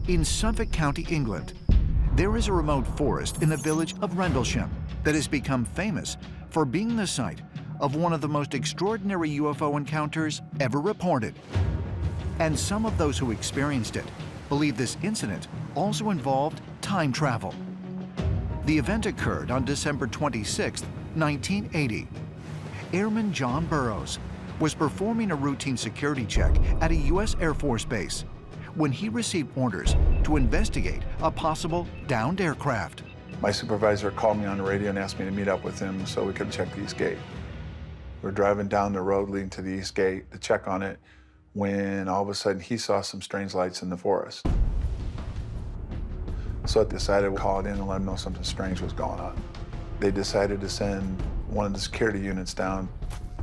In Suffolk County, England, there is a remote forest in the village of Rendlesham that has become famous for being the site of one of the most extraordinary UFO encounters ever reported. And some of those who experienced it believe this incident also involved time travel. The event occurred on December 26, 1980. Airman John Burroughs was performing a routine security check at a U.S. Air Force base when he received orders to investigate a possible downed aircraft. My supervisor called me on the radio and asked me to meet up with him so we could check the east gate. We're driving down the road leading to the east gate to check on it when all of a sudden he saw some strange lights in the forest. So I decided to call it in and let him know something strange was going on. They decided to send one of the security units down,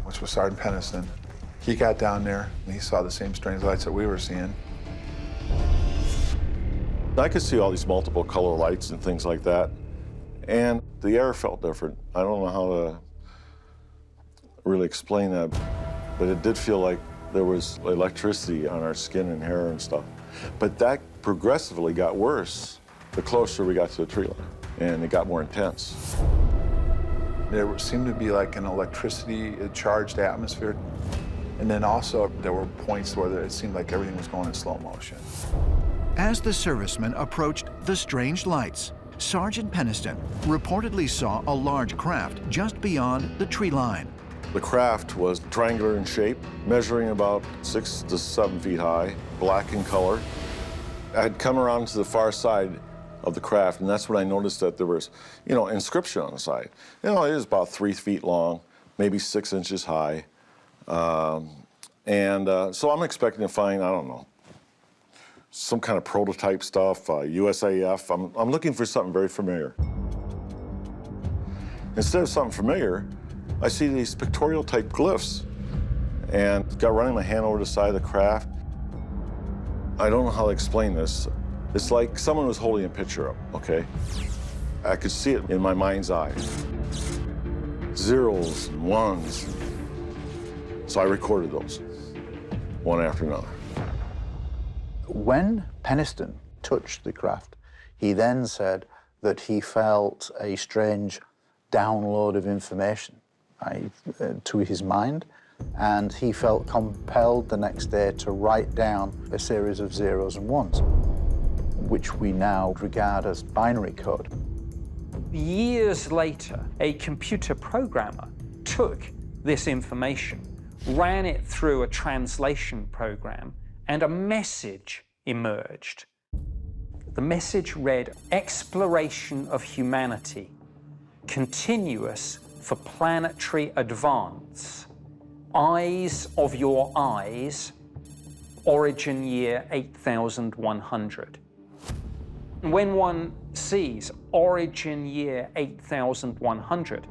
which was Sergeant Peniston. He got down there and he saw the same strange lights that we were seeing. I could see all these multiple color lights and things like that, and the air felt different. I don't know how to really explain that, but it did feel like there was electricity on our skin and hair and stuff. But that progressively got worse the closer we got to the tree line, and it got more intense. There seemed to be like an electricity-charged atmosphere, and then also there were points where it seemed like everything was going in slow motion. As the servicemen approached the strange lights, Sergeant Peniston reportedly saw a large craft just beyond the tree line. The craft was triangular in shape, measuring about 6 to 7 feet high, black in color. I had come around to the far side of the craft, and that's when I noticed that there was, inscription on the side. It is about 3 feet long, maybe 6 inches high. So I'm expecting to find, I don't know, some kind of prototype stuff, USAF. I'm looking for something very familiar. Instead of something familiar, I see these pictorial type glyphs, and got running my hand over the side of the craft. I don't know how to explain this. It's like someone was holding a picture up, okay? I could see it in my mind's eye. Zeros and ones. So I recorded those, one after another. When Peniston touched the craft, he then said that he felt a strange download of information to his mind, and he felt compelled the next day to write down a series of zeros and ones, which we now regard as binary code. Years later, a computer programmer took this information, ran it through a translation program, and a message emerged. The message read, "Exploration of humanity, continuous for planetary advance, eyes of your eyes, origin year 8100. When one sees origin year 8100,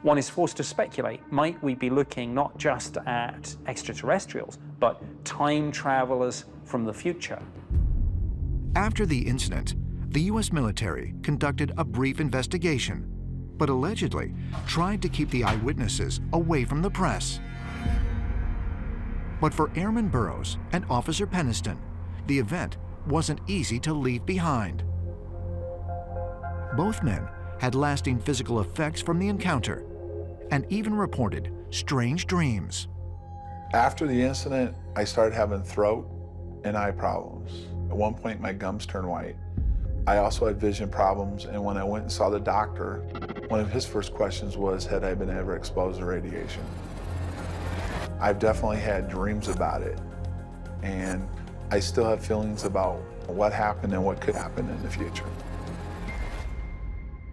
one is forced to speculate, might we be looking not just at extraterrestrials, but time travelers from the future? After the incident, the U.S. military conducted a brief investigation, but allegedly tried to keep the eyewitnesses away from the press. But for Airman Burroughs and Officer Peniston, the event wasn't easy to leave behind. Both men had lasting physical effects from the encounter and even reported strange dreams. After the incident, I started having throat and eye problems. At one point, my gums turned white. I also had vision problems, and when I went and saw the doctor, one of his first questions was, had I been ever exposed to radiation? I've definitely had dreams about it, and I still have feelings about what happened and what could happen in the future.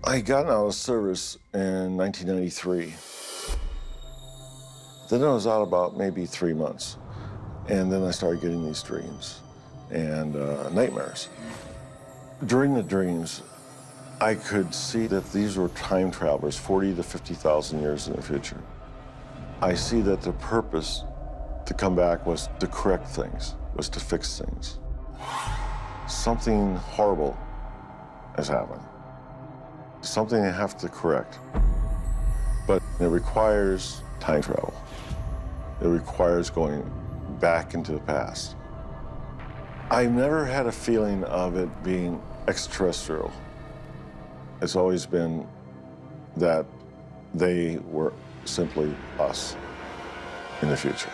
I got out of service in 1993. Then I was out about maybe 3 months, and then I started getting these dreams and nightmares. During the dreams, I could see that these were time travelers 40 to 50,000 years in the future. I see that the purpose to come back was to correct things, was to fix things. Something horrible has happened. Something they have to correct. But it requires time travel. It requires going back into the past. I've never had a feeling of it being extraterrestrial. It's always been that they were simply us in the future.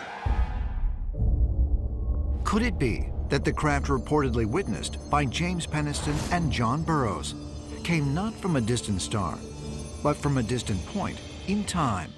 Could it be that the craft reportedly witnessed by James Penniston and John Burroughs came not from a distant star, but from a distant point in time?